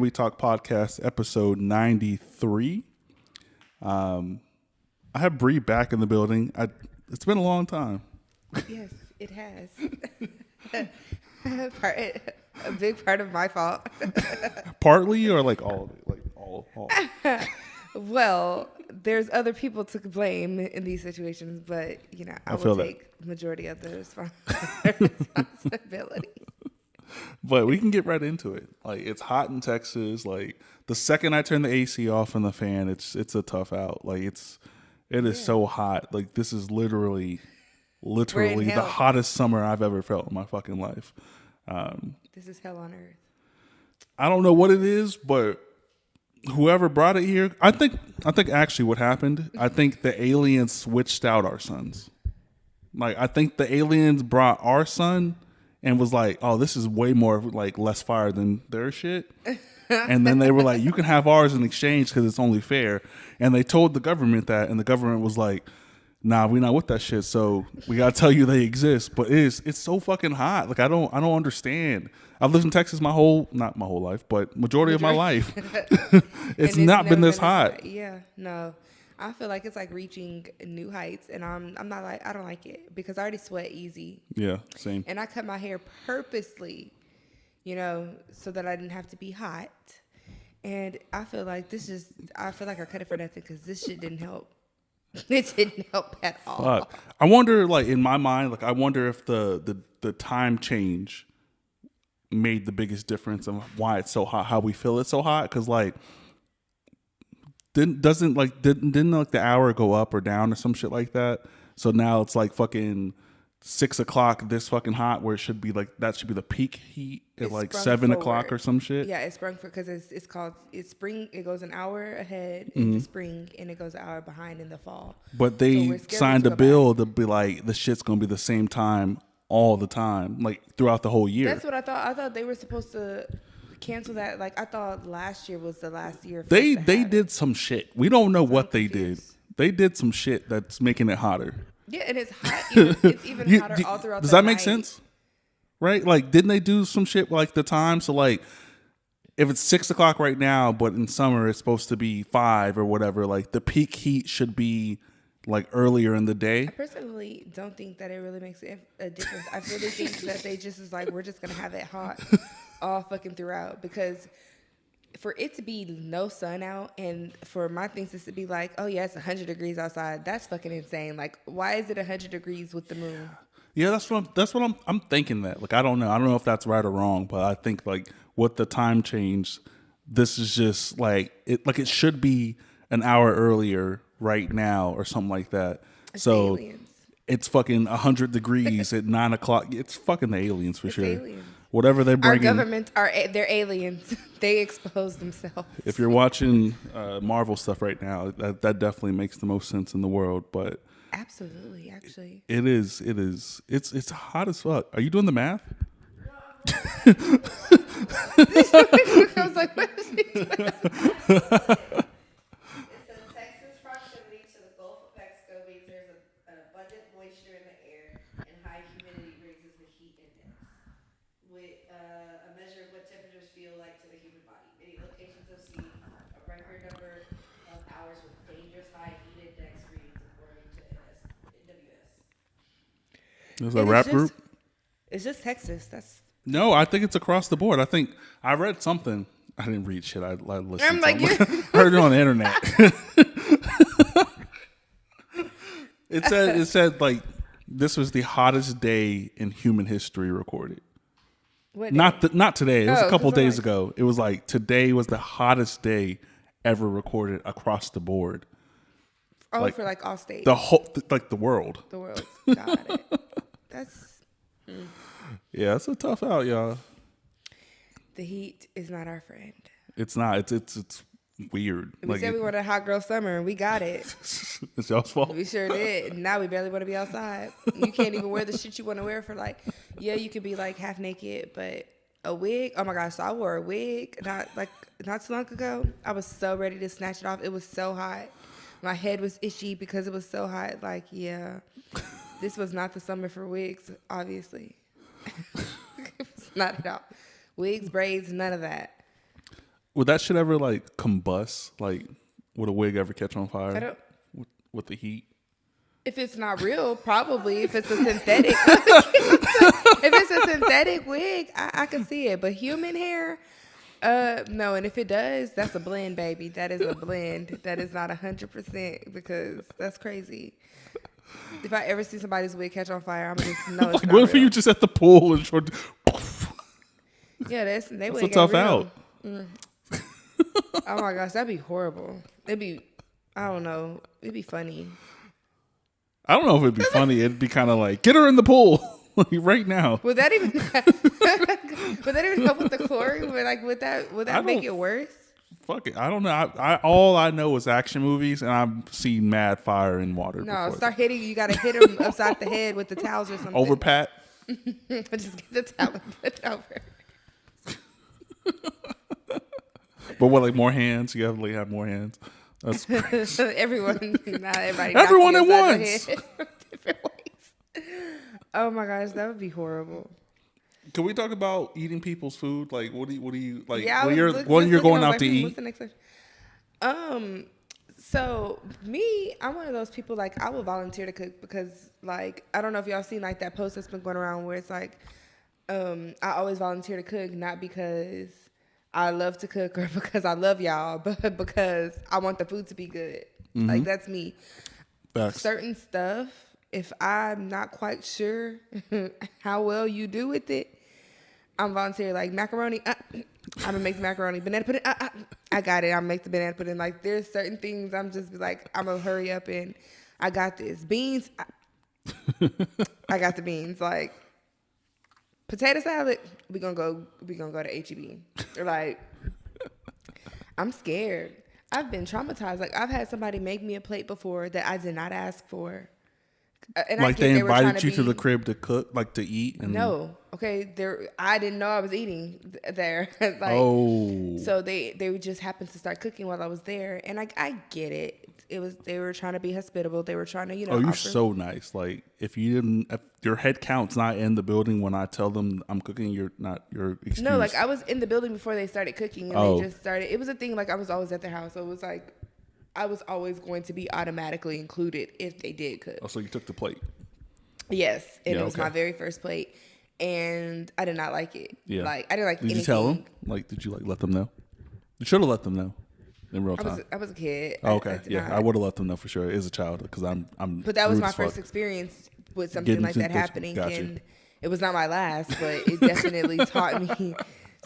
We Talk podcast, episode 93. I have Bree back in the building. It's been a long time. Yes, it has. A big part of my fault. Partly or like all of it? Like all. Well, there's other people to blame in these situations, but I will take majority of the responsibility. But we can get right into it. Like, it's hot in Texas. Like, the second I turn the AC off and the fan, it's a tough out. Like, it is so hot. Like, this is literally the hottest summer I've ever felt in my fucking life. This is hell on earth. I don't know what it is, but whoever brought it here, I think actually what happened, I think the aliens switched out our suns. Like, I think the aliens brought our sun and was like, oh, this is way more like less fire than their shit. And then they were like, you can have ours in exchange because it's only fair. And they told the government that, and the government was like, nah, we're not with that shit. So we gotta tell you they exist. But it's so fucking hot. Like, I don't understand. I've lived in Texas not my whole life, but majority of my life. it's not been this hot. Yeah, no. I feel like it's like reaching new heights, and I'm not like, I don't like it because I already sweat easy. Yeah, same. And I cut my hair purposely, so that I didn't have to be hot. And I feel like I cut it for nothing because this shit didn't help. It didn't help at all. Fuck. I wonder, like, in my mind, like, I wonder if the time change made the biggest difference of why it's so hot, how we feel it's so hot. Because, like, didn't the hour go up or down or some shit like that? So now it's like fucking 6 o'clock this fucking hot, where it should be like, that should be the peak heat at like 7 o'clock or some shit. Yeah, it's sprung because it's spring. It goes an hour ahead in the spring, and it goes an hour behind in the fall. But they signed a bill to be like, the shit's gonna be the same time all the time, like throughout the whole year. That's what I thought. I thought they were supposed to cancel that. Like, I thought last year was the last year. They did some shit. We don't know what they did. They did some shit that's making it hotter. Yeah, and it's hot. It's even hotter all throughout. Does that make sense? Right? Like, didn't they do some shit like the time? So, like, if it's 6 o'clock right now, but in summer it's supposed to be 5 or whatever, like, the peak heat should be like earlier in the day. I personally don't think that it really makes a difference. I really think that they just is like, we're just gonna have it hot all fucking throughout, because for it to be no sun out and for my things to be like, oh yeah, it's 100 degrees outside, that's fucking insane. Like, why is it 100 degrees with the moon? Yeah, that's what I'm thinking. That, like, I don't know if that's right or wrong, but I think, like, with the time change, this is just like it should be an hour earlier right now or something like that. It's so aliens. It's fucking 100 degrees at 9 o'clock. It's fucking the aliens for sure. Aliens. Whatever they're bringing. Our government they're aliens. They expose themselves. If you're watching Marvel stuff right now, that definitely makes the most sense in the world. But absolutely, actually, it is. It's hot as fuck. Are you doing the math? I was like, what is she doing? There's a rap group. It's just Texas. No, I think it's across the board. I think I read something. I didn't read shit. I listened. I'm like, heard it on the internet. It said like this was the hottest day in human history recorded. What not today. It was a couple days ago. It was like today was the hottest day ever recorded across the board. Oh, like, for like all states. The whole the world. The world. Got it. That's. Yeah, it's a tough out, y'all. The heat is not our friend. It's not. It's weird. We said we wanted a hot girl summer, and we got it. It's y'all's fault. We sure did. Now we barely want to be outside. You can't even wear the shit you want to wear for like. Yeah, you could be like half naked, but a wig. Oh my gosh! So I wore a wig not too long ago. I was so ready to snatch it off. It was so hot. My head was itchy because it was so hot. Like, yeah, this was not the summer for wigs, obviously. It was not at all. Wigs, braids, none of that. would that shit ever like combust? Like, would a wig ever catch on I fire don't. with the heat? If it's not real, probably. If it's a synthetic, if it's a synthetic wig, I can see it. But human hair, no. And if it does, that's a blend, baby. That is a blend. That is not 100% because that's crazy. If I ever see somebody's wig catch on fire, I'm just know it's Like, not what if real. you just at the pool and short? Yeah, they That's a wig ain't tough real. out. Oh my gosh, that'd be horrible. It'd be, I don't know. It'd be funny. I don't know if it'd be funny. It'd be kind of like, get her in the pool like right now. Would that even would that even help with the chlorine? Would that make it worse? Fuck it. I don't know. All I know is action movies, and I've seen mad fire in water. No, before. start hitting. You gotta hit them upside the head with the towels or something. Over Pat. Just get the towel and put it over. But what, like more hands? You gotta have more hands. That's Everyone, not everybody. Everyone knocking at you upside the once. head different ways. Oh my gosh, that would be horrible. Can we talk about eating people's food? Like, what do you like? Yeah, when you're just going looking, I was out like, to eat. What's the next question? So me, I'm one of those people like I will volunteer to cook because like I don't know if y'all seen like that post that's been going around where it's like I always volunteer to cook not because I love to cook or because I love y'all, but because I want the food to be good. Mm-hmm. Like that's me. Facts. Certain stuff, if I'm not quite sure how well you do with it, I'm volunteering. Like macaroni, I'm gonna make the macaroni. Banana pudding, I got it. I'm make the banana pudding. Like there's certain things I'm just be like I'm gonna hurry up and I got this. Beans, I got the beans. Like potato salad, we gonna go to HEB. Or like I'm scared. I've been traumatized. Like I've had somebody make me a plate before that I did not ask for. And Like I get they were trying invited you to the crib to cook, like to eat. And no, okay. I didn't know I was eating there. Like, oh, so they just happened to start cooking while I was there, and I get it. They were trying to be hospitable. They were trying to you're offer. so nice. Like if your head count's not in the building when I tell them I'm cooking, you're not your excuse. No, like I was in the building before they started cooking, and Oh. they just started. It was a thing. Like I was always at their house, so it was like I was always going to be automatically included if they did cook. Oh, so you took the plate. Yes, and Yeah, it was okay. my very first plate, and I did not like it. Yeah, Like I didn't like Did anything. you tell them? Like, did you like let them know? You should have let them know in real time. I was a kid. Oh, okay, did yeah, not. I would have let them know for sure as a child because I'm. But that was rude my as fuck. first experience with something Getting like to that the kitchen. happening, Gotcha. and it was not my last, but it definitely taught me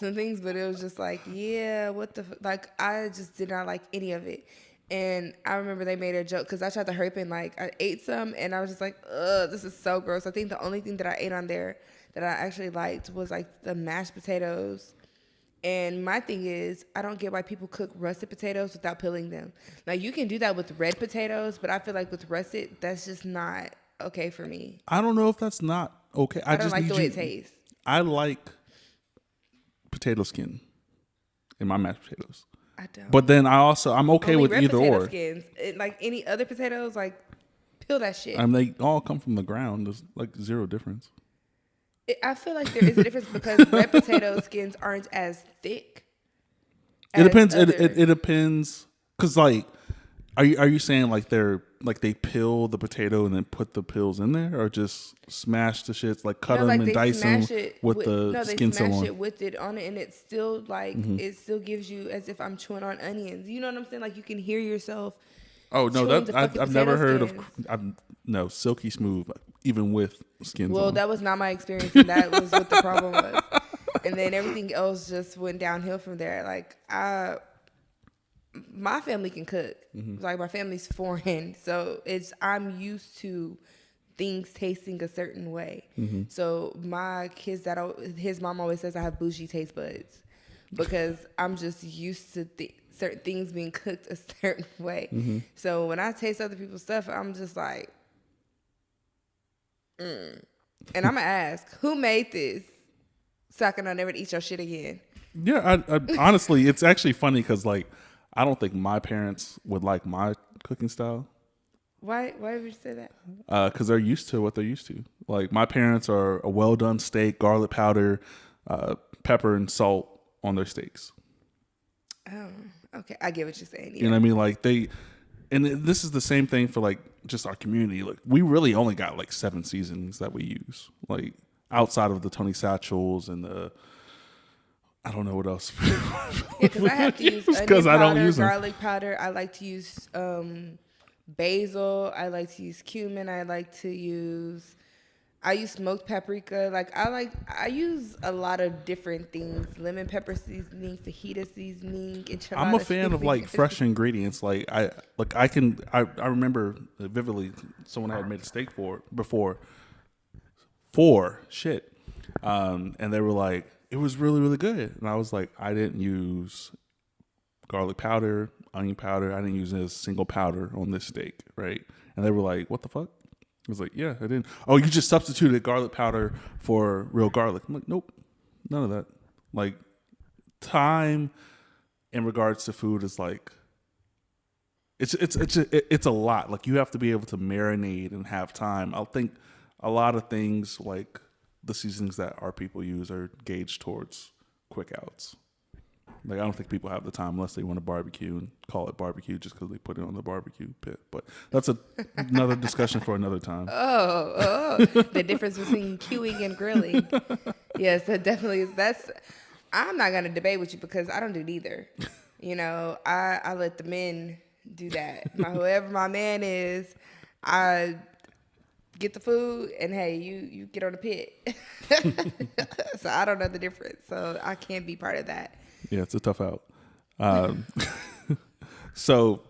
some things. But it was just like, yeah, what the like? I just did not like any of it. And I remember they made a joke because I tried to hurry up and like I ate some, and I was just like, ugh, this is so gross. I think the only thing that I ate on there that I actually liked was like the mashed potatoes. And my thing is, I don't get why people cook russet potatoes without peeling them. Like you can do that with red potatoes, but I feel like with russet, that's just not okay for me. I don't know if that's not okay. I don't just like need the way you, it tastes. I like potato skin in my mashed potatoes. I don't. But then I'm okay Only with red either potato or. skins. Like any other potatoes, like peel that shit. They all come from the ground. There's like zero difference. I feel like there is a difference because red potato skins aren't as thick. It depends. as It depends. Cause like, are you saying like they peel the potato and then put the peels in there, or just smash the shits like cut them like and they dice them smash it with the they skin smash still on? it with it on it, and it's still like it still gives you as if I'm chewing on onions. You know what I'm saying? Like you can hear yourself. Oh no, chewing that the fucking I've never potato heard skins. of. No, silky smooth, even with skins Well, on. that was not my experience, and that was what the problem was. And then everything else just went downhill from there. Like my family can cook. Like my family's foreign, so I'm used to things tasting a certain way. So my kids his mom always says I have bougie taste buds because I'm just used to certain things being cooked a certain way. So when I taste other people's stuff, I'm just like, and I'm gonna ask, who made this? So I can never eat your shit again. Yeah, I honestly, it's actually funny because like I don't think my parents would like my cooking style. Why would you say that? Because they're used to what they're used to. Like my parents are a well done steak, garlic powder, pepper and salt on their steaks. Oh, okay. I get what you're saying. You know Yeah. what I mean? Like this is the same thing for like just our community. Like we really only got like 7 seasonings that we use. Like outside of the Tony Satchels and the I don't know what else. Yeah, because I have to use Because onion I don't powder, use them. garlic powder. I like to use basil. I like to use cumin. I use smoked paprika. I use a lot of different things. Lemon pepper seasoning, fajita seasoning, I'm a enchilada fan of seasoning. like fresh ingredients. I remember vividly someone had made a steak for shit. And they were like, it was really, really good. And I was like, I didn't use garlic powder, onion powder. I didn't use a single powder on this steak, right? And they were like, what the fuck? I was like, yeah, I didn't. Oh, you just substituted garlic powder for real garlic. I'm like, nope, none of that. Like, time in regards to food is like, it's a lot. Like you have to be able to marinate and have time. I think a lot of things like the seasonings that our people use are gauged towards quick outs. Like I don't think people have the time unless they want to barbecue and call it barbecue just because they put it on the barbecue pit. But that's another discussion for another time. The difference between queuing and grilling. Yes, that definitely is. I'm not gonna debate with you because I don't do neither. I let the men do that. Whoever my man is, I get the food and hey, you get on the pit. So I don't know the difference. So I can't be part of that. Yeah, it's a tough out. Um, so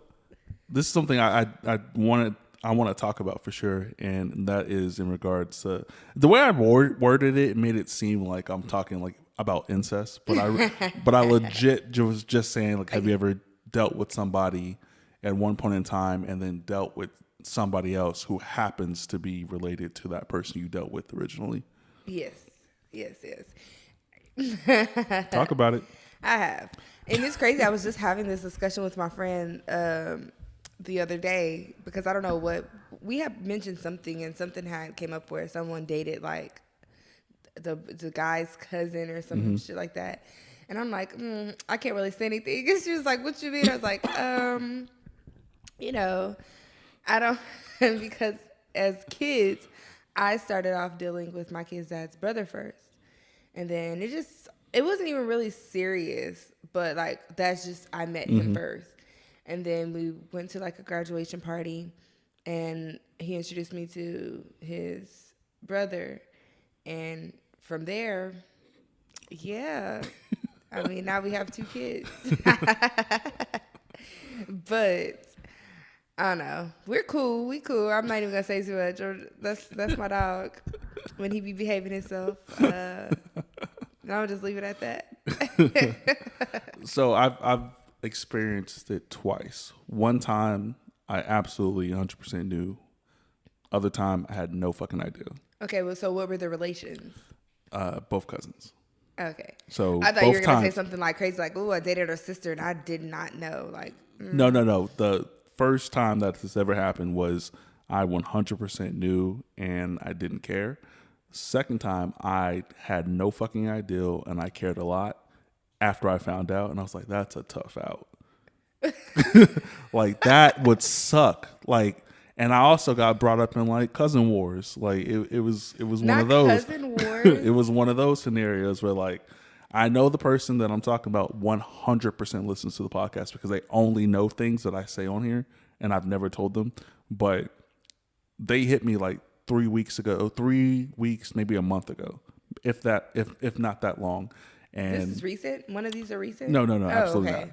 this is something I want to talk about for sure, and that is in regards to the way I worded it. It made it seem like I'm talking like about incest, but I legit was just saying like, have you ever dealt with somebody at one point in time and then dealt with somebody else who happens to be related to that person you dealt with originally? Yes, yes. Talk about it. I have. And it's crazy. I was just having this discussion with my friend the other day because I don't know what we had mentioned something and something had came up where someone dated like the guy's cousin or some shit like that. And I'm like, I can't really say anything. And she was like, what you mean? I was like, I don't because as kids, I started off dealing with my kid's dad's brother first. And then it wasn't even really serious, but like that's just I met him first. And then we went to like a graduation party and he introduced me to his brother. And from there, yeah. I mean, now we have 2 kids. But I don't know. We're cool. We cool. I'm not even gonna say too much. That's my dog. When he be behaving himself. I'll just leave it at that. So I've experienced it twice. One time I absolutely 100% knew. Other time I had no fucking idea. Okay, well, so what were the relations? Both cousins. Okay. So I thought both you were gonna times, say something like crazy, like, "Oh, I dated her sister and I did not know." Like, No. The first time that this ever happened was I 100% knew and I didn't care. Second time, I had no fucking idea and I cared a lot after I found out. And I was like, that's a tough out. Like, that would suck. Like, and I also got brought up in like cousin wars. Like, it was one not of those. cousin wars. It was one of those scenarios where like, I know the person that I'm talking about 100% listens to the podcast because they only know things that I say on here and I've never told them. But they hit me like 3 weeks ago, 3 weeks, maybe a month ago, if not that long. And This is recent. One of these are recent. no, Oh, absolutely okay. not.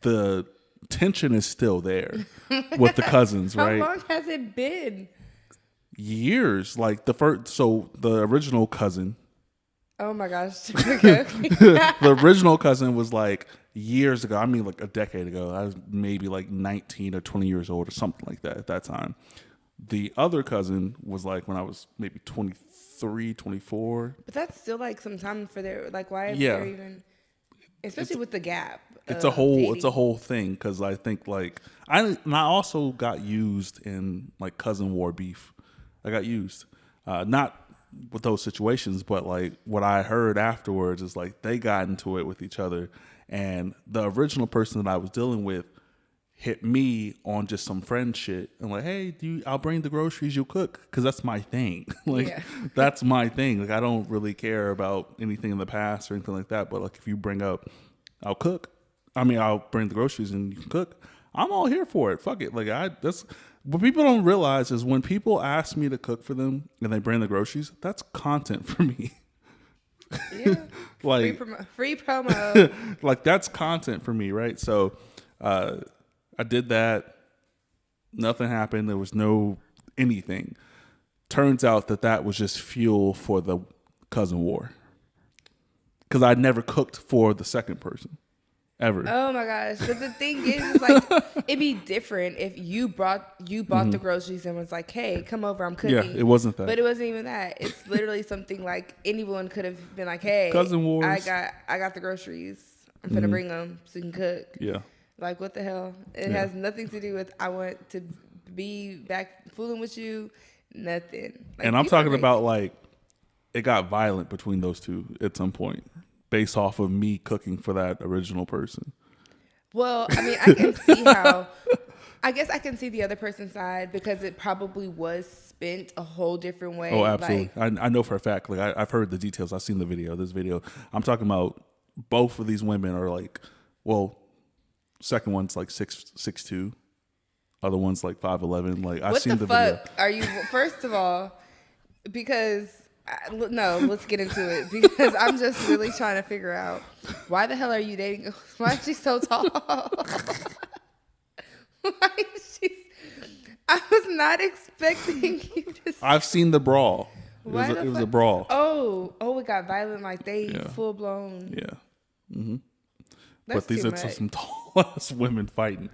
The tension is still there with the cousins, How right? long has it been? Years, like the original cousin, Oh my gosh. Okay. the original cousin was like years ago. I mean, like a decade ago. I was maybe like 19 or 20 years old or something like that at that time. The other cousin was like when I was maybe 23, 24. But that's still like some time for their like. Why is Yeah. there even? Especially with the gap. It's of dating. a whole thing because I think like I also got used in like cousin war beef. I got used, not with those situations, but like what I heard afterwards is like they got into it with each other, And the original person that I was dealing with hit me on just some friend shit and like, hey, I'll bring the groceries, you cook, because that's my thing. Like, Yeah. that's my thing. Like, I don't really care about anything in the past or anything like that. But like, if you bring up, I'll cook. I mean, I'll bring the groceries and you can cook. I'm all here for it. Fuck it. Like, that's what people don't realize is when people ask me to cook for them and they bring the groceries, that's content for me. Yeah. Like, free promo. like that's content for me, right? So I did that. Nothing happened. There was no anything. Turns out that was just fuel for the cousin war. Because I never cooked for the second person. Ever. Oh my gosh. But the thing is like, it'd be different if you bought the groceries and was like, hey, come over, I'm cooking. Yeah, it wasn't that. But it wasn't even that. It's literally something like anyone could have been like, hey, cousin wars. I got the groceries. I'm finna bring them so you can cook. Yeah. Like, what the hell? It has nothing to do with I want to be back fooling with you. Nothing. Like, and I'm talking about like it got violent between those two at some point based off of me cooking for that original person. Well, I mean, I can see how. I guess I can see the other person's side because it probably was spent a whole different way. Oh, absolutely. Like, I know for a fact. Like I've heard the details. I've seen the video. This video. I'm talking about both of these women are like, well, second one's like 6'2", other one's like 5'11". Like I've seen the video. What the fuck are you? First of all, because no, let's get into it because I'm just really trying to figure out why the hell are you dating? Why is she so tall? Why is she? I was not expecting you to. I've seen the brawl. It was a brawl. Oh, it got violent. Like they Yeah. full blown. Yeah. Mm-hmm. That's But these too are much. some tall ass women fighting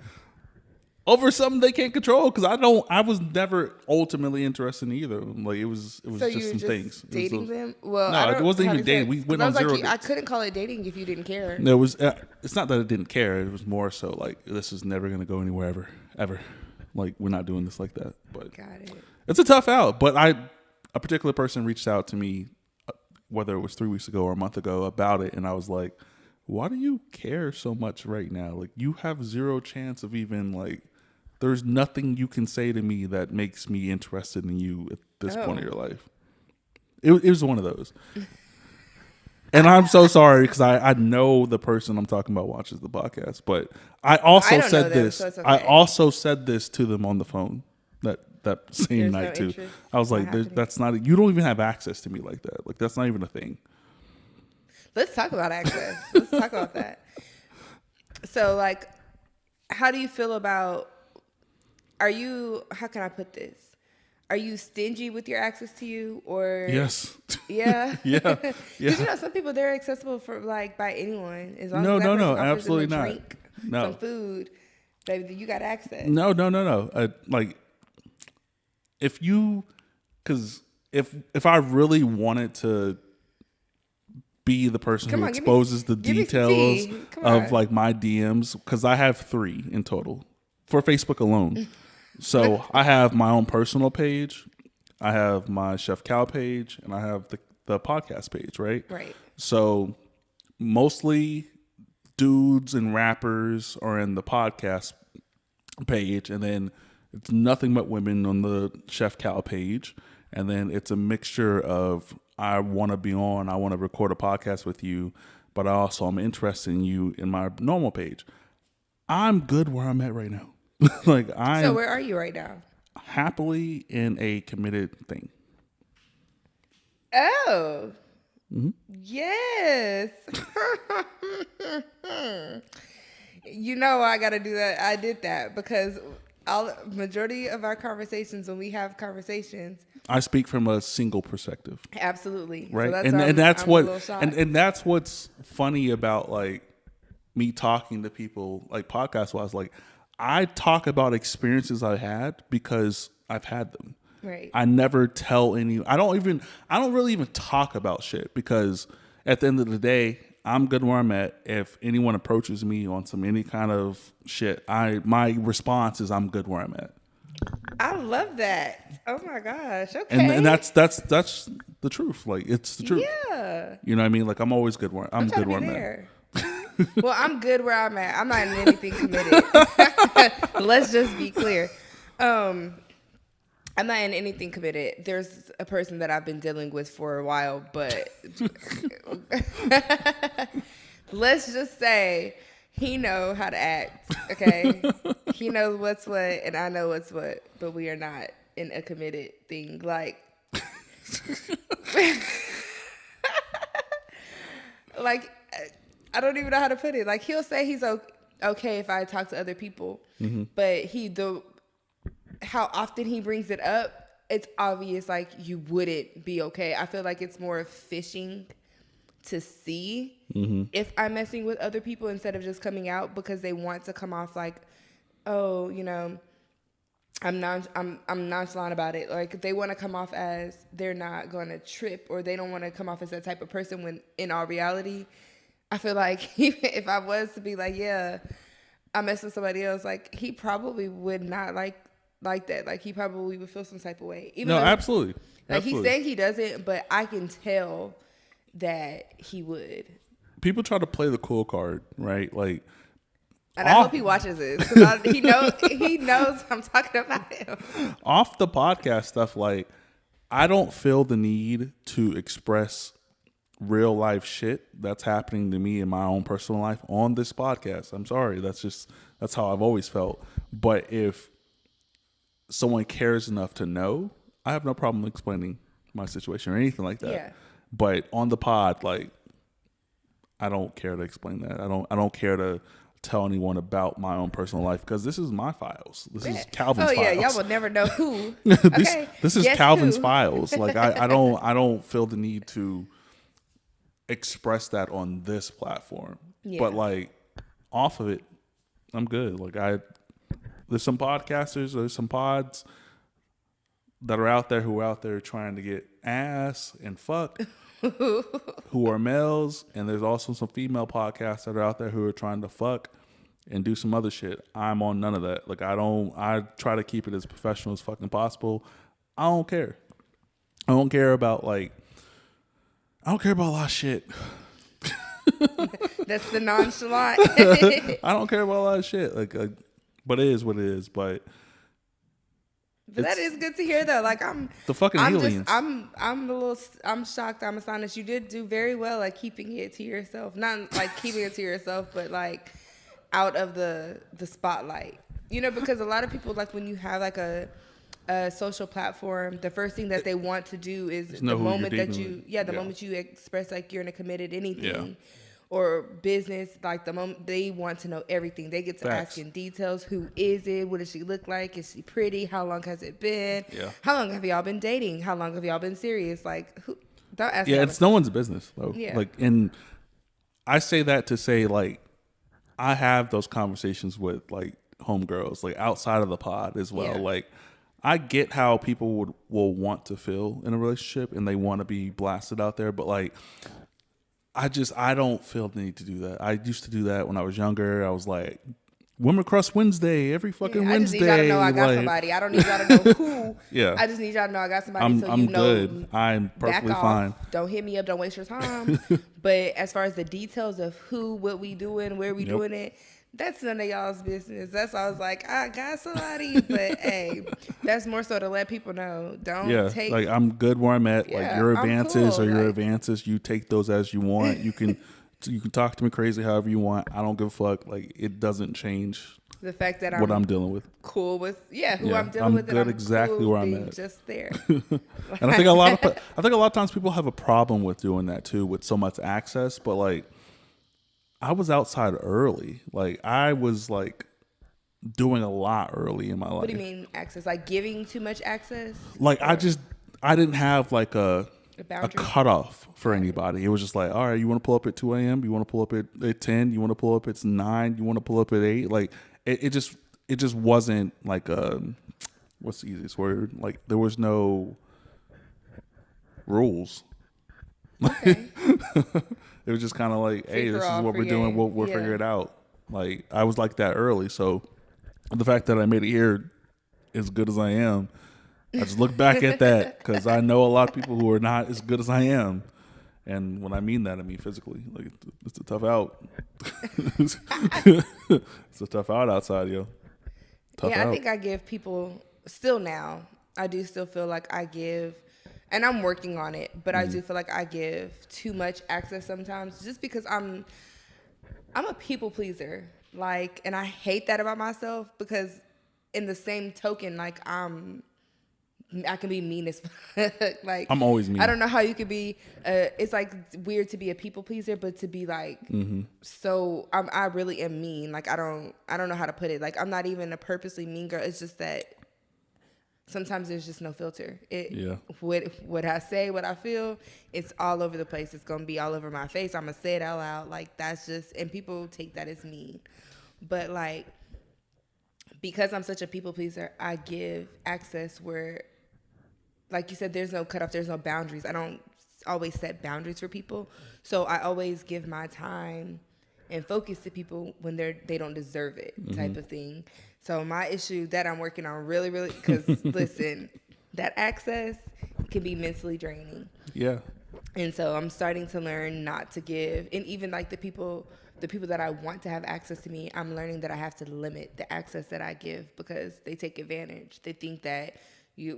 over something they can't control. Because I was never ultimately interested in either of them. Like it was So just you some were just things. dating them? Well, No, I don't, it wasn't how even to say dating. it. We went 'Cause I on was like, zero. I couldn't call it dating if you didn't care. There was. It's not that I didn't care. It was more so like this is never gonna go anywhere ever. Like we're not doing this like that. But Got it. it's a tough out. But a particular person reached out to me, whether it was 3 weeks ago or a month ago, about it, and I was like, why do you care so much right now? Like you have zero chance of even like. There's nothing you can say to me that makes me interested in you at this point of your life. It was one of those. And I'm so sorry because I know the person I'm talking about watches the podcast, but I also don't know said them, this. so it's okay. I also said this to them on the phone that same There's no night too. interest I was in like, what happened. "That's not. You don't even have access to me like that. Like that's not even a thing." Let's talk about access. Let's talk about that. So, like, how do you feel about? Are you? How can I put this? Are you stingy with your access to you, or Yes. Yeah, Yeah. Because Yeah. you know, some people they're accessible for like by anyone as long No, as that no, person no, offers absolutely them a not. drink, No. some food, baby, you got access. No. Like, if you, because if I really wanted to be the person Come who on, give me- exposes the give me some details tea. Come of on. like my DMs, because I have 3 in total for Facebook alone. So I have my own personal page, I have my Chef Cal page, and I have the podcast page, right? Right. So mostly dudes and rappers are in the podcast page, and then it's nothing but women on the Chef Cal page, and then it's a mixture of I want to be on, I want to record a podcast with you, but I also am interested in you in my normal page. I'm good where I'm at right now. Like So I'm where are you right now? happily in a committed thing. Oh, Mm-hmm. yes. You know I got to do that. I did that because majority of our conversations, when we have conversations, I speak from a single perspective. absolutely. Right. So And that's I'm what a little shocked. and that's what's funny about like me talking to people like podcast wise. Like I talk about experiences I had because I've had them. Right. I never tell I don't really even talk about shit because at the end of the day, I'm good where I'm at. If anyone approaches me on any kind of shit, my response is I'm good where I'm at. I love that. Oh my gosh. Okay. And that's the truth. Like it's the truth. Yeah. You know what I mean? Like I'm always good where I'm trying good to where be I'm there. at. Well, I'm good where I'm at. I'm not in anything committed. Let's just be clear. Um, I'm not in anything committed. There's a person that I've been dealing with for a while, but let's just say he know how to act. Okay, he knows what's what, and I know what's what. But we are not in a committed thing. Like, like I don't even know how to put it. Like he'll say he's okay if I talk to other people, but how often he brings it up, it's obvious like you wouldn't be okay. I feel like it's more fishing to see if I'm messing with other people instead of just coming out because they want to come off like, oh, I'm nonchalant about it. Like they want to come off as they're not going to trip or they don't want to come off as that type of person when in all reality, I feel like if I was to be like, yeah, I mess with somebody else, like he probably would not like that. Like he probably would feel some type of way. No, absolutely. Like he's saying he doesn't, but I can tell that he would. People try to play the cool card, right? Like, and I hope he watches this because he knows I'm talking about him. Off the podcast stuff, like I don't feel the need to express real life shit that's happening to me in my own personal life on this podcast. I'm sorry, that's how I've always felt. But if someone cares enough to know, I have no problem explaining my situation or anything like that. Yeah. But on the pod, like, I don't care to explain that. I don't care to tell anyone about my own personal life because this is my files. This is Calvin's files. Oh yeah, y'all will never know who. Okay. This is Calvin's who? files. Like I don't feel the need to express that on this platform. Yeah. But like off of it, I'm good. Like there's some podcasters, there's some pods that are out there who are out there trying to get ass and fuck who are males, and there's also some female podcasts that are out there who are trying to fuck and do some other shit. I'm on none of that. Like I try to keep it as professional as fucking possible. I don't care. I don't care about a lot of shit. That's the nonchalant. I don't care about a lot of shit. But it is what it is. But that is good to hear though. Like I'm aliens. I'm shocked. I'm astonished. You did do very well at keeping it to yourself. Not like keeping it to yourself, but like out of the spotlight. Because a lot of people, like when you have like a social platform, the first thing that they want to do is the moment that moment you express like you're in a committed anything or business, like the moment they want to know everything. They get to ask in details. Who is it? What does she look like? Is she pretty? How long has it been? Yeah. How long have y'all been dating? How long have y'all been serious? Like, don't ask. Yeah, it's no one's business though. Yeah. Like, and I say that to say like I have those conversations with like homegirls, like outside of the pod as well. Yeah. Like I get how people will want to feel in a relationship and they want to be blasted out there, but like I don't feel the need to do that. I used to do that when I was younger. I was like, Women Crush Wednesday, every fucking Wednesday. I just need y'all to know I got somebody. I don't need y'all to know who. Yeah. I just need y'all to know I got somebody. I'm good. I'm perfectly fine. Don't hit me up. Don't waste your time. But as far as the details of who, what we doing, where we doing it, that's none of y'all's business. That's why I was like, I got somebody, but hey, that's more so to let people know. Don't take. Like I'm good where I'm at. Like your advances cool. are your advances. You take those as you want. You can talk to me crazy however you want. I don't give a fuck. Like it doesn't change the fact that what I'm dealing with. Cool with who I'm dealing with. I'm good and I'm exactly cool where I'm at. Just there. And I think a lot of times people have a problem with doing that too, with so much access. But like, I was outside early. Like I was like doing a lot early in my life. What do you mean access? Like giving too much access? Like I didn't have like a cutoff for anybody. It was just like, all right, you want to pull up at 2 a.m.? You want to pull up at 10? You want to pull up at 9? You want to pull up at 8? Like it just wasn't like what's the easiest word? Like there was no rules. Okay. It was just kind of like, hey, this is what we're doing. We'll figure it out. Like I was like that early. So the fact that I made it here as good as I am, I just look back at that because I know a lot of people who are not as good as I am. And when I mean that, I mean physically. Like it's a tough out. It's a tough out outside, yo. Tough Yeah, I out. think I give people still now. I do still feel like I give, and I'm working on it. But I do feel like I give too much access sometimes, just because I'm a people pleaser. Like, and I hate that about myself because, in the same token, like I can be mean as fuck. Like, I'm always I mean. don't know how you could be. It's like weird to be a people pleaser, but to be like, so I really am mean. Like I don't know how to put it. Like I'm not even a purposely mean girl. It's just that sometimes there's just no filter. Yeah. What I say, what I feel, it's all over the place. It's gonna be all over my face. I'm gonna say it out loud. Like that's just, and people take that as mean. But like, because I'm such a people pleaser, I give access where, like you said, there's no cutoff, there's no boundaries. I don't always set boundaries for people. So I always give my time and focus to people when they don't deserve it, type of thing. So my issue that I'm working on really, because listen, that access can be mentally draining. Yeah. And so I'm starting to learn not to give, and even like the people that I want to have access to me, I'm learning that I have to limit the access that I give because they take advantage. They think that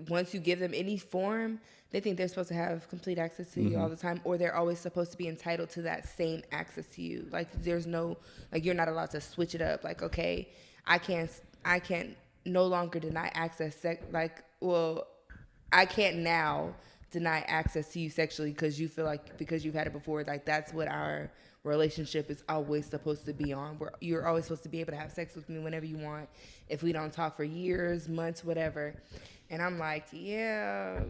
once you give them any form, they think they're supposed to have complete access to you all the time, or they're always supposed to be entitled to that same access to you. Like there's no, like you're not allowed to switch it up. Like, okay, I can't no longer deny access. I can't now deny access to you sexually because you feel like, because you've had it before, like that's what our relationship is always supposed to be on. Where you're always supposed to be able to have sex with me whenever you want, if we don't talk for years, months, whatever. And I'm like, yeah,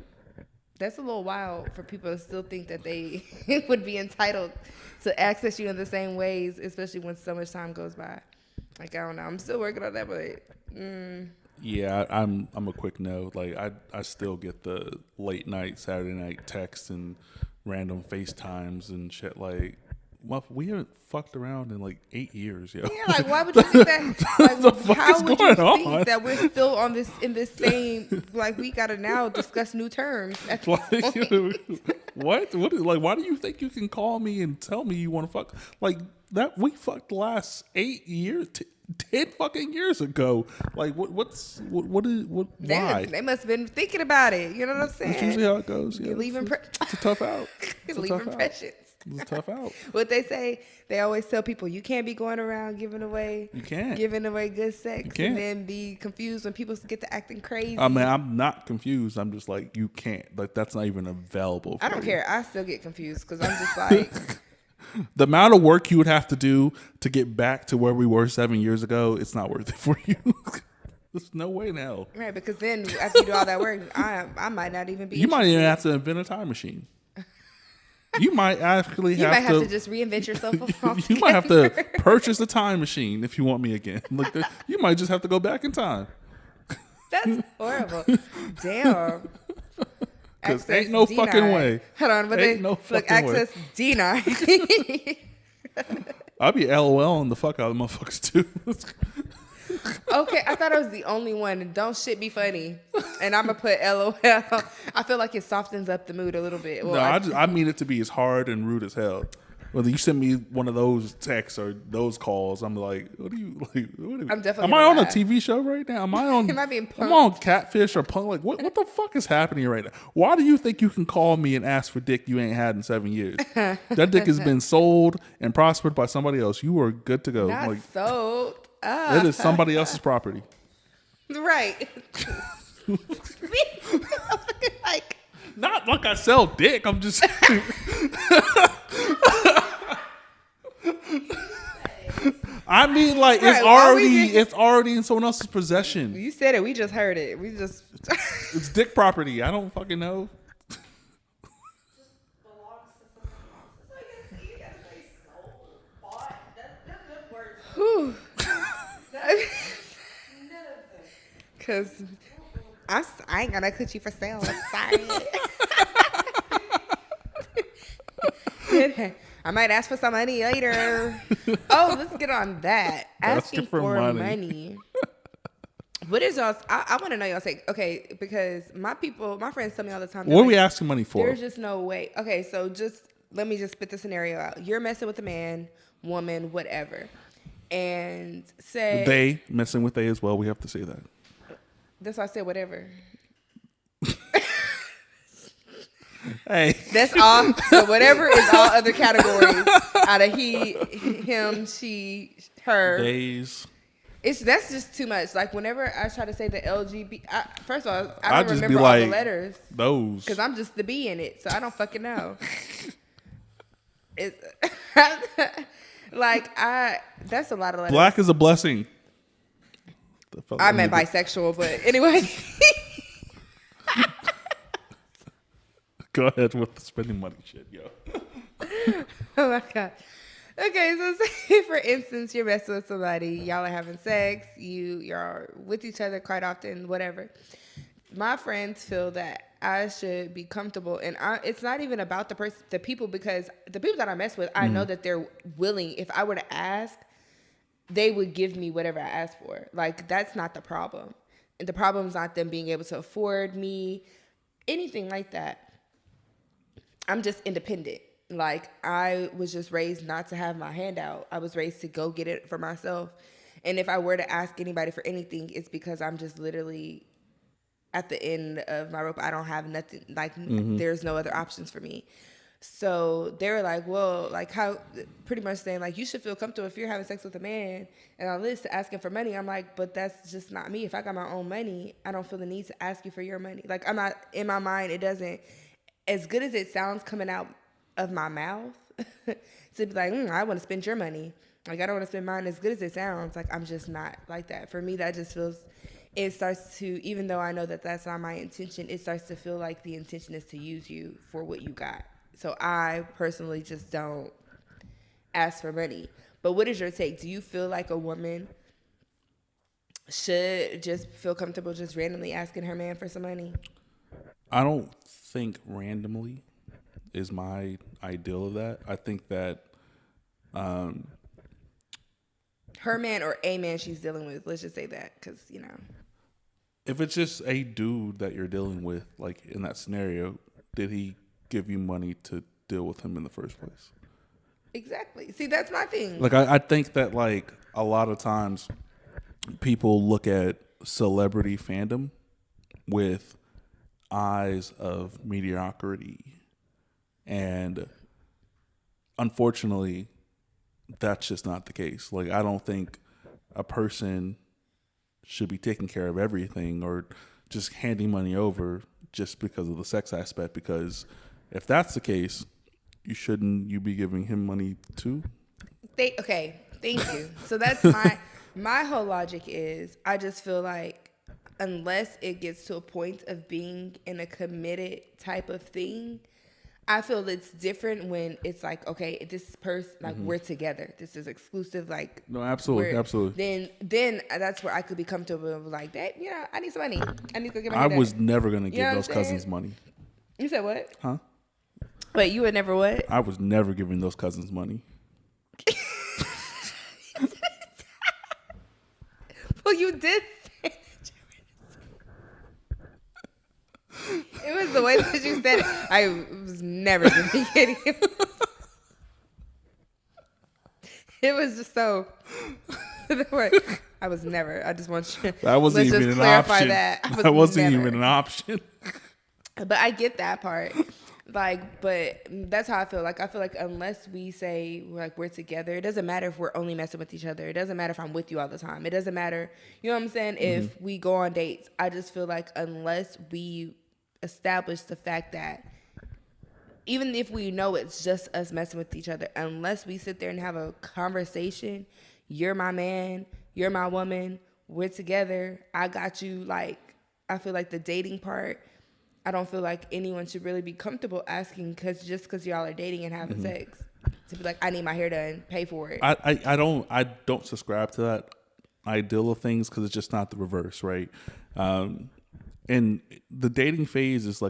that's a little wild for people to still think that they would be entitled to access you in the same ways, especially when so much time goes by. Like, I don't know. I'm still working on that, but Yeah, I'm a quick no. Like I still get the late night Saturday night texts and random FaceTimes and shit. Like, well, we haven't fucked around in like 8 years, yo. yeah, like why would you think that? Like, the fuck how is would you going think on? that we're still on this in this same? Like, we gotta now discuss new terms at this Like, point. what? Like, why do you think you can call me and tell me you want to fuck? Like that we fucked the last 8 years, 10 fucking years ago. Like, why? They must have been thinking about it. You know what I'm saying? That's usually how it goes. Yeah, You leave it's a tough out. It's a leave tough impressions. out. It's a tough out. What they say, they always tell people, you can't be going around giving away good sex, and then be confused when people get to acting crazy. I mean, I'm not confused. I'm just like, you can't. Like, that's not even available for I don't you. care. I still get confused because I'm just like, The amount of work you would have to do to get back to where we were 7 years ago, it's not worth it for you. There's no way in hell. right? Because then after you do all that work, I might not even be. You might even have to invent a time machine. You might actually You have might have to just reinvent yourself. You might have to purchase a time machine if you want me again. Like, you might just have to go back in time. That's horrible. Damn. Because ain't no D9. fucking way. Hold on, but Ain't they no look fucking access D9. I'll be LOL on the fuck out of motherfuckers too. Okay, I thought I was the only one. Don't shit be funny, and I'm gonna put LOL. I feel like it softens up the mood a little bit. Well, No, I mean it to be as hard and rude as hell. Whether you send me one of those texts or those calls, I'm like, what are you like? I'm definitely. Am I on a laugh. TV show right now? Am I on? Am I being I'm on Catfish or Punk? Like, what the fuck is happening right now? Why do you think you can call me and ask for dick you ain't had in 7 years? That dick has been sold and prospered by somebody else. You are good to go. Not Like, sold. it is somebody else's property. Right. Like, Not like I sell dick. I'm just. I mean, like, Right, it's already in someone else's possession. you said it. We just heard it. We just. It's dick property. I don't fucking know. Whew. Cause I ain't gonna put you for sale. I'm sorry. I might ask for some money later. Oh, let's get on that. Asking for money. What is y'all's? I want to know y'all's take. Okay, because my friends tell me all the time. What are like, we asking money for? There's just no way. Okay, so just let me just spit the scenario out. You're messing with a man, woman, whatever, and say They messing with they as well. We have to say that. that's why I said whatever. Hey, That's all. The whatever is all other categories out of he, him, she, her. days. That's just too much. Like whenever I try to say the LGBT, first of all, I I don't just be remember all the like letters those. because I'm just the B in it, so I don't fucking know. It's like that's a lot of letters. Black is a blessing. I meant bisexual, but anyway. Go ahead with the spending money shit, yo. Oh my god. Okay, so say for instance you're messing with somebody, y'all are having sex, you're with each other quite often, whatever. My friends feel that I should be comfortable, and it's not even about the people, because the people that I mess with, I know that they're willing. If I were to ask, they would give me whatever I ask for. Like that's not the problem, and the problem is not them being able to afford me, anything like that. I'm just independent. Like I was just raised not to have my hand out. I was raised to go get it for myself. And if I were to ask anybody for anything, it's because I'm just literally at the end of my rope. I don't have nothing. Like there's no other options for me. So they were like, well, like how, pretty much saying like, you should feel comfortable if you're having sex with a man and on this to asking for money. I'm like, but that's just not me. If I got my own money, I don't feel the need to ask you for your money. Like I'm not, in my mind, it doesn't, as good as it sounds coming out of my mouth, to be like, I want to spend your money. Like I don't want to spend mine. As good as it sounds, like I'm just not like that. For me, that just feels, it starts to, even though I know that that's not my intention, it starts to feel like the intention is to use you for what you got. So I personally just don't ask for money. But what is your take? Do you feel like a woman should just feel comfortable just randomly asking her man for some money? I don't think randomly is my ideal of that. I think that her man or a man she's dealing with. Let's just say that, because if it's just a dude that you're dealing with, like in that scenario, did he give you money to deal with him in the first place? Exactly. See, that's my thing. Like I think that like a lot of times people look at celebrity fandom with eyes of mediocrity, and unfortunately that's just not the case. Like I don't think a person should be taking care of everything or just handing money over just because of the sex aspect, because if that's the case, you be giving him money too? Okay, thank you. So that's my whole logic is I just feel like unless it gets to a point of being in a committed type of thing, I feel it's different when it's like, okay, this person, like we're together. This is exclusive. Like No, absolutely. Then that's where I could be comfortable with like that. I need some money. I need to go get my I hair done. was never gonna give know those what I'm cousins saying? money. You said what? Huh? Wait, you would never what? I was never giving those cousins money. Well, you did say it was the way that you said it. I was never giving any. It was just so. I was never. I just want you. That wasn't let's even just an clarify option. that. That wasn't never. even an option. But I get that part. Like, but that's how I feel. Like, I feel like unless we say like we're together, it doesn't matter if we're only messing with each other. It doesn't matter if I'm with you all the time. It doesn't matter. You know what I'm saying? If we go on dates, I just feel like unless we establish the fact that even if we know it's just us messing with each other, unless we sit there and have a conversation, you're my man, you're my woman, we're together, I got you. Like, I feel like the dating part, I don't feel like anyone should really be comfortable asking because y'all are dating and having sex to be like, I need my hair done, pay for it. I don't subscribe to that ideal of things because it's just not the reverse, right? And the dating phase is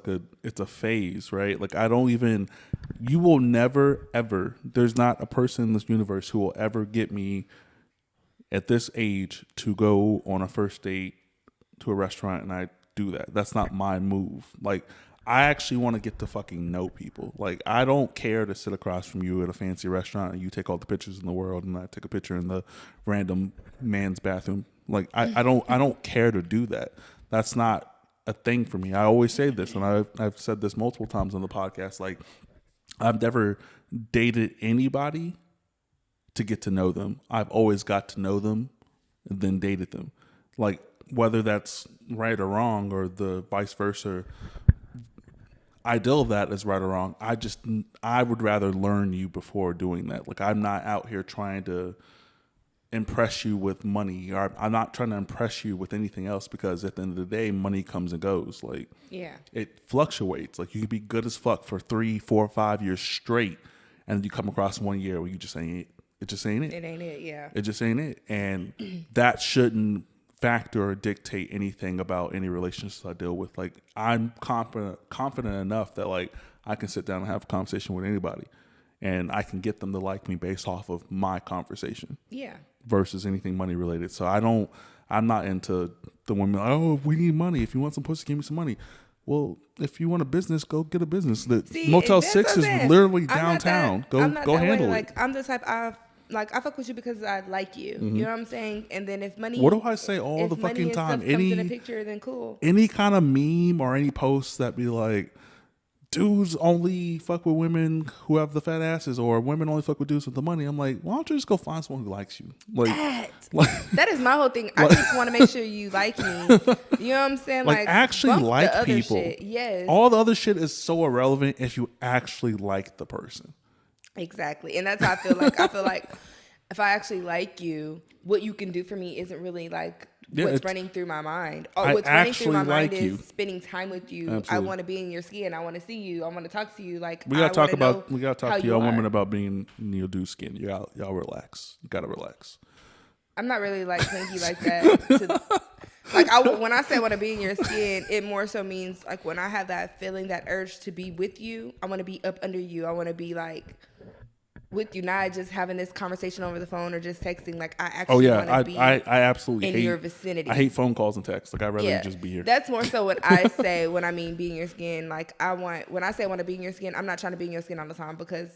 it's a phase, right? Like you will never ever, there's not a person in this universe who will ever get me at this age to go on a first date to a restaurant and I do that. That's not my move. Like I actually want to get to fucking know people. Like, I don't care to sit across from you at a fancy restaurant and you take all the pictures in the world and I take a picture in the random man's bathroom. Like, I don't care to do that. That's not a thing for me. I always say this, and I've said this multiple times on the podcast. Like, I've never dated anybody to get to know them. I've always got to know them and then dated them. Like, whether that's right or wrong or the vice versa, ideal of that is right or wrong. I would rather learn you before doing that. Like, I'm not out here trying to impress you with money, or I'm not trying to impress you with anything else, because at the end of the day, money comes and goes. Like, Yeah. it fluctuates. Like, you can be good as fuck for 3, 4, 5 years straight, and you come across 1 year where you just ain't it. It just ain't it. It ain't it, yeah. It just ain't it. And that shouldn't factor or dictate anything about any relationships I deal with. Like, I'm confident enough that, like, I can sit down and have a conversation with anybody, and I can get them to like me based off of my conversation. Yeah. Versus anything money related. So I'm not into the women, oh, we need money. If you want some pussy, give me some money. Well, if you want a business, go get a business. The Motel 6 is literally downtown. Go handle it. Like, I'm the type I fuck with you because I like you. You know what I'm saying? And then if money, what do I say all the fucking time? Comes in a picture, then cool. Any kind of meme or any post that be like, dudes only fuck with women who have the fat asses, or women only fuck with dudes with the money. I'm like, why don't you just go find someone who likes you? That is my whole thing. I just want to make sure you like me. You know what I'm saying? Like actually like people. Shit. Yes. All the other shit is so irrelevant if you actually like the person. Exactly. And that's how I feel like. I feel like if I actually like you, what you can do for me isn't really like what's running through my mind. What's running through my mind is spending time with you. Absolutely. I want to be in your skin. I want to see you. I want to talk to you. Like, we gotta talk to y'all women about being in your dude's skin. Y'all relax. You gotta relax. I'm not really like clingy like that. When I say I want to be in your skin, it more so means like when I have that feeling, that urge to be with you, I want to be up under you. I want to be like with you, not just having this conversation over the phone or just texting. Like, I actually want to be I absolutely in your vicinity. I hate phone calls and texts. Like, I'd rather you just be here. That's more so what I say when I mean be in your skin. Like, when I say I want to be in your skin, I'm not trying to be in your skin all the time, because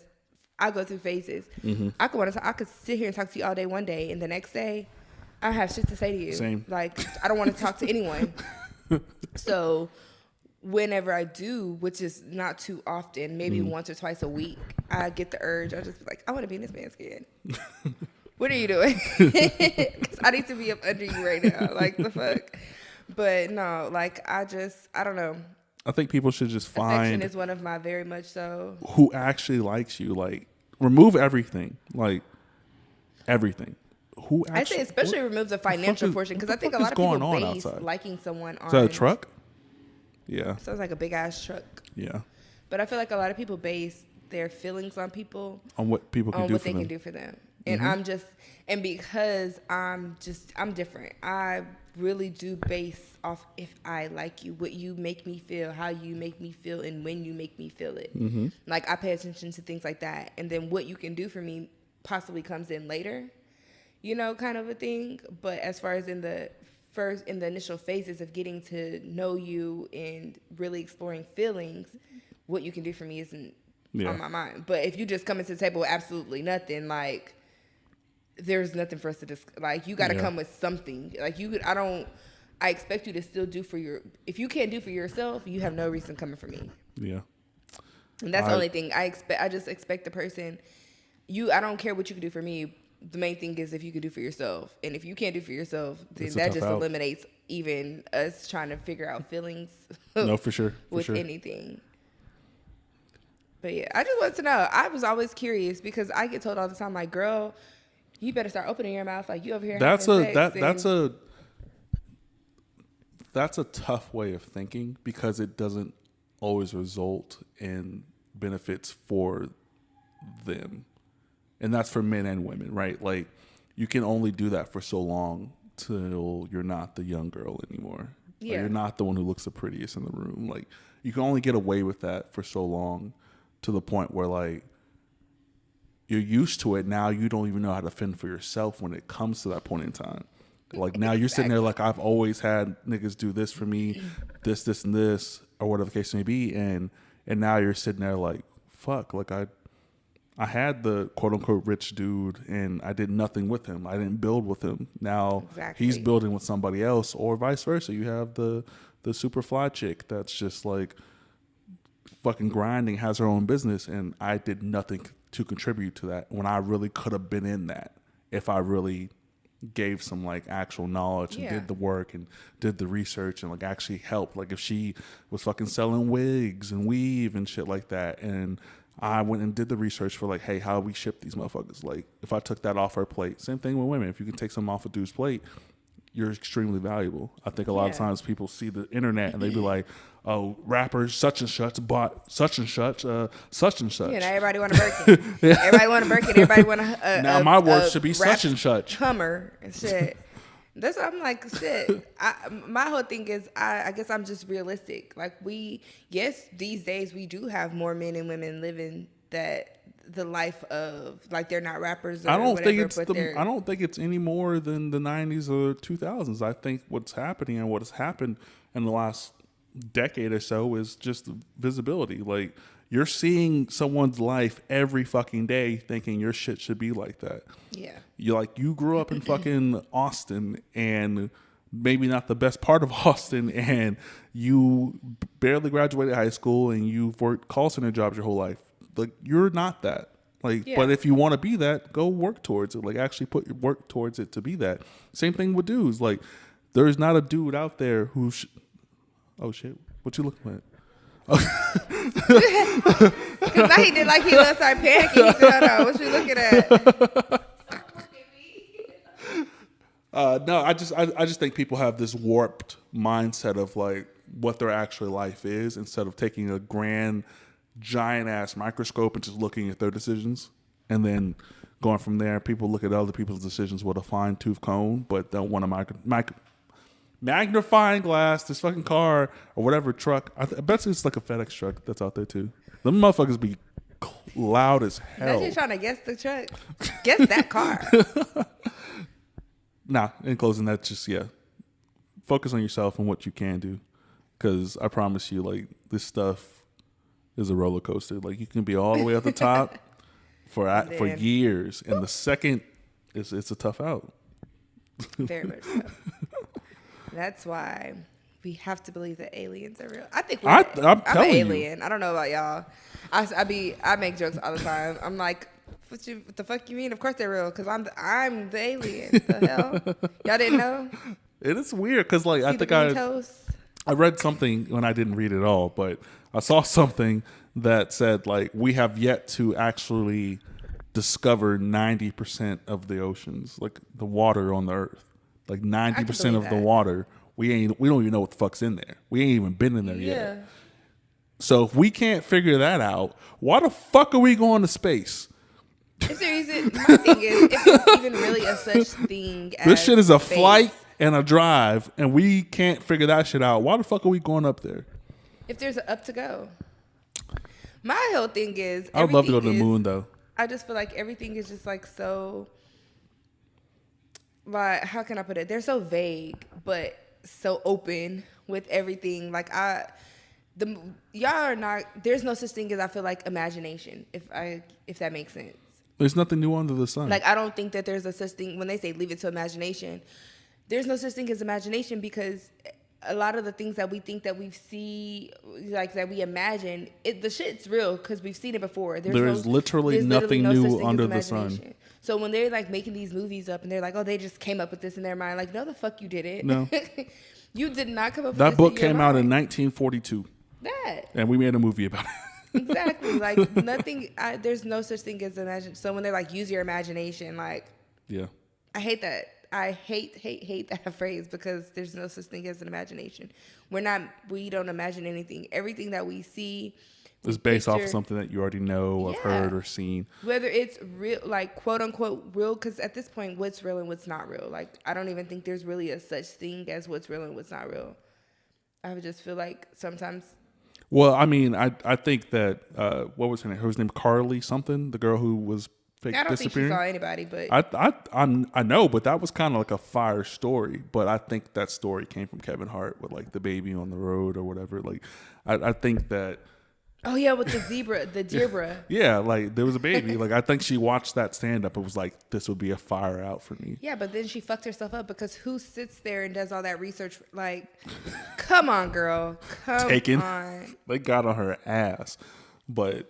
I go through phases. Mm-hmm. I could sit here and talk to you all day one day, and the next day I don't have shit to say to you. Same. Like, I don't want to talk to anyone. So whenever I do, which is not too often, maybe once or twice a week, I get the urge. I just be like, I want to be in this man's skin. What are you doing? Because I need to be up under you right now. Like, the fuck. But no, like, I don't know. I think people should just find affection is one of my very much so who actually likes you. Like, remove everything. Like, everything. Who actually, I say especially remove the financial portion, because I think a lot of people base liking someone on. Is that a truck? Yeah. Sounds like a big ass truck. Yeah. But I feel like a lot of people base their feelings on people, on what people can do what for they them. can do for them. And because I'm different. I really do base off if I like you, what you make me feel, how you make me feel, and when you make me feel it. Mm-hmm. Like, I pay attention to things like that, and then what you can do for me possibly comes in later, you know, kind of a thing. But as far as in the initial phases of getting to know you and really exploring feelings, what you can do for me isn't on my mind. But if you just come into the table with absolutely nothing, like, there's nothing for us to discuss. Like, you got to come with something. Like, I expect you to still do if you can't do for yourself, you have no reason coming for me. Yeah. And that's the only thing I expect. I just expect the person, I don't care what you can do for me. The main thing is if you can do for yourself. And if you can't do for yourself, then that just eliminates even us trying to figure out feelings. No, for sure. With anything. But yeah, I just wanted to know. I was always curious because I get told all the time, like, girl, you better start opening your mouth, like, you over here. That's a tough way of thinking, because it doesn't always result in benefits for them. And that's for men and women, right? Like, you can only do that for so long till you're not the young girl anymore. Yeah. Like, you're not the one who looks the prettiest in the room. Like, you can only get away with that for so long, to the point where, like, you're used to it. Now you don't even know how to fend for yourself when it comes to that point in time. Like now you're sitting there like I've always had niggas do this for me, this, and this, or whatever the case may be, and now you're sitting there like, fuck, like I had the quote unquote rich dude and I did nothing with him. I didn't build with him. Now he's building with somebody else, or vice versa. You have the super fly chick that's just like fucking grinding, has her own business, and I did nothing to contribute to that when I really could have been in that if I really gave some like actual knowledge and did the work and did the research and like actually helped. Like if she was fucking selling wigs and weave and shit like that, and I went and did the research for like, hey, how we ship these motherfuckers. Like if I took that off her plate, same thing with women. If you can take some off a dude's plate, you're extremely valuable. I think a lot of times people see the internet and they be like, oh, rappers such and such bought such and such, such and such. Yeah, now everybody want a Birkin. Everybody want a Birkin. Everybody want now my words should be such and such. Hummer and shit. That's what I'm like, shit. My whole thing is, I guess I'm just realistic. Like yes, these days we do have more men and women living the life of like they're not rappers or I don't whatever, think I don't think it's any more than the 90s or 2000s. I think what's happening and what has happened in the last decade or so is just visibility. Like you're seeing someone's life every fucking day thinking your shit should be like that. Yeah. You grew up in fucking Austin and maybe not the best part of Austin, and you barely graduated high school and you've worked call center jobs your whole life. Like you're not that. Like, but if you want to be that, go work towards it. Like actually put your work towards it to be that. Same thing with dudes. Like there's not a dude out there who oh shit, what you looking at? Because now he did like he was start panicking. He said, "Hold on, what you looking at?" No, I just think people have this warped mindset of like what their actual life is instead of taking a grand, giant ass microscope and just looking at their decisions and then going from there. People look at other people's decisions with a fine tooth comb, but don't want a magnifying glass. This fucking car or whatever truck. I bet it's like a FedEx truck that's out there too. Them motherfuckers be loud as hell. Imagine trying to guess the truck. Guess that car. Nah, in closing, that's just, focus on yourself and what you can do. Because I promise you, like, this stuff is a roller coaster. Like, you can be all the way at the top for years. And the second, it's a tough out. Very much so. That's why we have to believe that aliens are real. I think I'm an alien. I don't know about y'all. I make jokes all the time. I'm like, what the fuck you mean? Of course they're real, because I'm the alien. The hell? Y'all didn't know? It is weird because like I think I read something when I didn't read it all, but I saw something that said like we have yet to actually discover 90% of the oceans, like the water on the earth. Like 90% of the water, we don't even know what the fuck's in there. We ain't even been in there yet. So if we can't figure that out, why the fuck are we going to space? If there isn't, my thing is, if there's even really a such thing as this shit is a space, flight and a drive, and we can't figure that shit out. Why the fuck are we going up there? If there's an up to go. My whole thing is, I would love to go to the moon, though. I just feel like everything is just like so, like, how can I put it? They're so vague, but so open with everything. Like, y'all are not, there's no such thing as, I feel like, imagination, if that makes sense. There's nothing new under the sun. Like, I don't think that there's a such thing, when they say leave it to imagination, there's no such thing as imagination, because a lot of the things that we think that we see, like that we imagine, the shit's real because we've seen it before. There's literally nothing new under the sun. So when they're like making these movies up and they're like, oh, they just came up with this in their mind, like, no, the fuck you didn't. No. You did not come up with that this book in your came mind. out in 1942. And we made a movie about it. Exactly. Like, nothing, there's no such thing as imagine. So when they're like, use your imagination, like, I hate that. I hate that phrase, because there's no such thing as an imagination. We don't imagine anything. Everything that we see is based off of something that you already know, have heard or seen. Whether it's real, like quote unquote real, because at this point, what's real and what's not real? Like, I don't even think there's really a such thing as what's real and what's not real. I would just feel like sometimes. Well, I mean, I think that what was her name? Her name Carly something. The girl who was fake I don't think she disappearing. saw anybody, but I know, but that was kind of like a fire story. But I think that story came from Kevin Hart with like the baby on the road or whatever. Like, I think that oh yeah, with the zebra, the zebra. yeah, like there was a baby. Like I think she watched that stand up and was like, this would be a fire out for me. Yeah, but then she fucked herself up because who sits there and does all that research? Like, come on, girl, come Taken. on. They got on her ass, but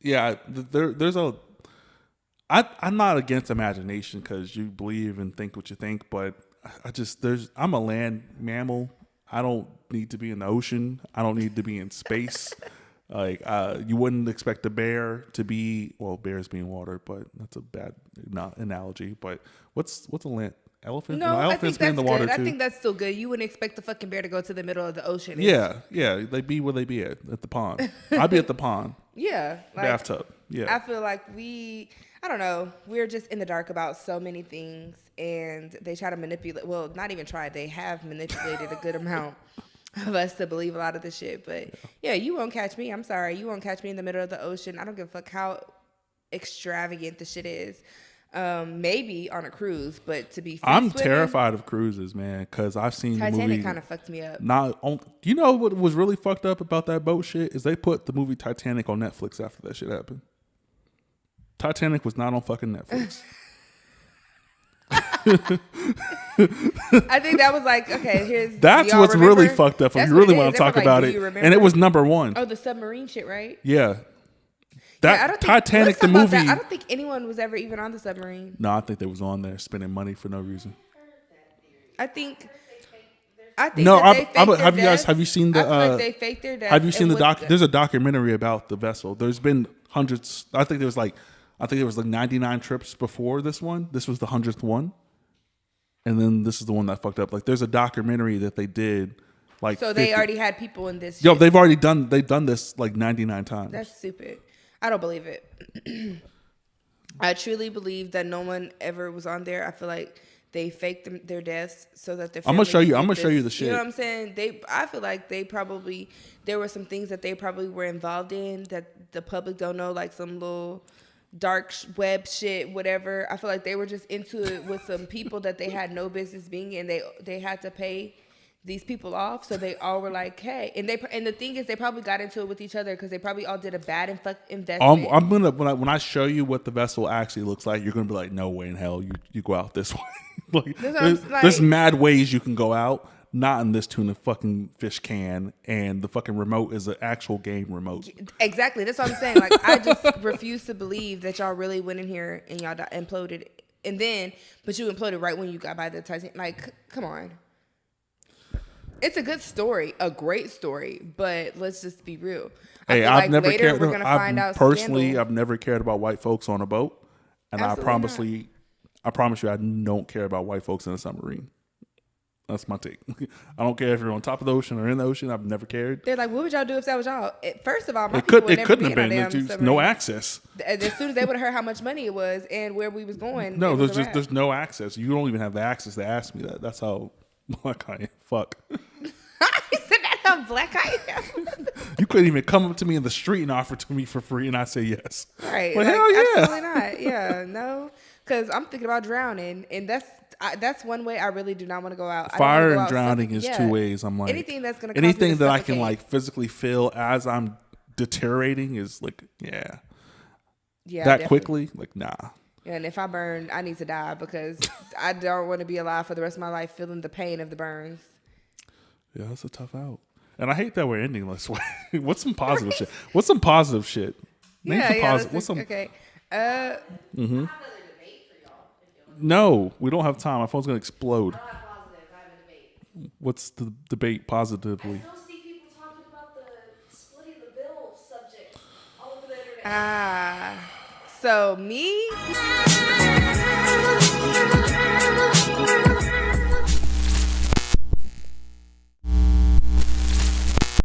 yeah, there's a. I'm not against imagination because you believe and think what you think, but I'm a land mammal. I don't need to be in the ocean. I don't need to be in space. Like you wouldn't expect a bear to be bears be in water, but that's a bad analogy. But what's a land elephant? No, I Elephants think be in that's the water good. I too. think that's still good. You wouldn't expect the fucking bear to go to the middle of the ocean. Yeah, they be where they be at the pond. I'd be at the pond. Yeah, like, Bathtub. Yeah. I feel like I don't know, we're just in the dark about so many things, and they try to manipulate. Well, not even try. They have manipulated a good amount of us to believe a lot of the shit. But yeah, you won't catch me. I'm sorry, you won't catch me in the middle of the ocean. I don't give a fuck how extravagant the shit is. Maybe on a cruise, but to be free I'm swimming, terrified of cruises, man, because I've seen the movie. Titanic kind of fucked me up. You know what was really fucked up about that boat shit is they put the movie Titanic on Netflix after that shit happened. Titanic was not on fucking Netflix. I think that was like, okay, here's. That's what's really fucked up. If you really want to talk about it, and it was number one. Oh, the submarine shit, right? Yeah. I don't think, Titanic, the movie. I don't think anyone was ever even on the submarine. No, I think they was on there spending money for no reason. I think. No, have you seen the? I feel like they faked their death. Have you seen the doc? There's a documentary about the vessel. There's been hundreds. I think there was like 99 trips before this one. This was the 100th one, and then this is the one that fucked up. Like, there's a documentary that they did. Like, so they already had people in this. Yo, they've done this like 99 times. That's stupid. I don't believe it. I truly believe that no one ever was on there. I feel like they faked their deaths so that their. I'm gonna show you the shit. You know what I'm saying? I feel like there were some things that they probably were involved in that the public don't know, like some little dark web shit, whatever. I feel like they were just into it with some people that they had no business being, and they had to pay these people off, so they all were like, "Hey," and the thing is, they probably got into it with each other because they probably all did a bad investment. I'm gonna when I show you what the vessel actually looks like, you're gonna be like, "No way in hell you go out this way." Like, there's mad ways you can go out, not in this tuna fucking fish can, and the fucking remote is an actual game remote. Exactly, that's what I'm saying. Like, I just refuse to believe that y'all really went in here and y'all imploded, but you imploded right when you got by the Titanic. Like, come on. It's a good story, a great story, but let's just be real. Hey, I've never cared. We're gonna find out personally, scandal. I've never cared about white folks on a boat, and I promise you, I don't care about white folks in a submarine. That's my take. I don't care if you're on top of the ocean or in the ocean. I've never cared. They're like, what would y'all do if that was y'all? First of all, it couldn't have been. There's no access. As soon as they would have heard how much money it was and where we was going. No, there's no access. You don't even have the access to ask me that. That's how black I am. Fuck. He said that how black I am. You couldn't even come up to me in the street and offer to me for free, and I say yes. Right? Like, hell yeah. Absolutely not. Yeah, no. Because I'm thinking about drowning, and that's one way I really do not want to go out. Fire and drowning is two ways. I'm like, anything that's gonna anything that I can like physically feel as I'm deteriorating is like, yeah, that definitely. Quickly, like, nah. And if I burn, I need to die because I don't want to be alive for the rest of my life feeling the pain of the burns. Yeah, that's a tough out. And I hate that we're ending this way. What's some positive shit? What's some positive shit? Name some positive. What's some? Okay. No, we don't have time. My phone's gonna explode. I don't have positives. I have a debate. What's the debate positively? I still see people talking about the splitting the bill subject all over the internet. So me.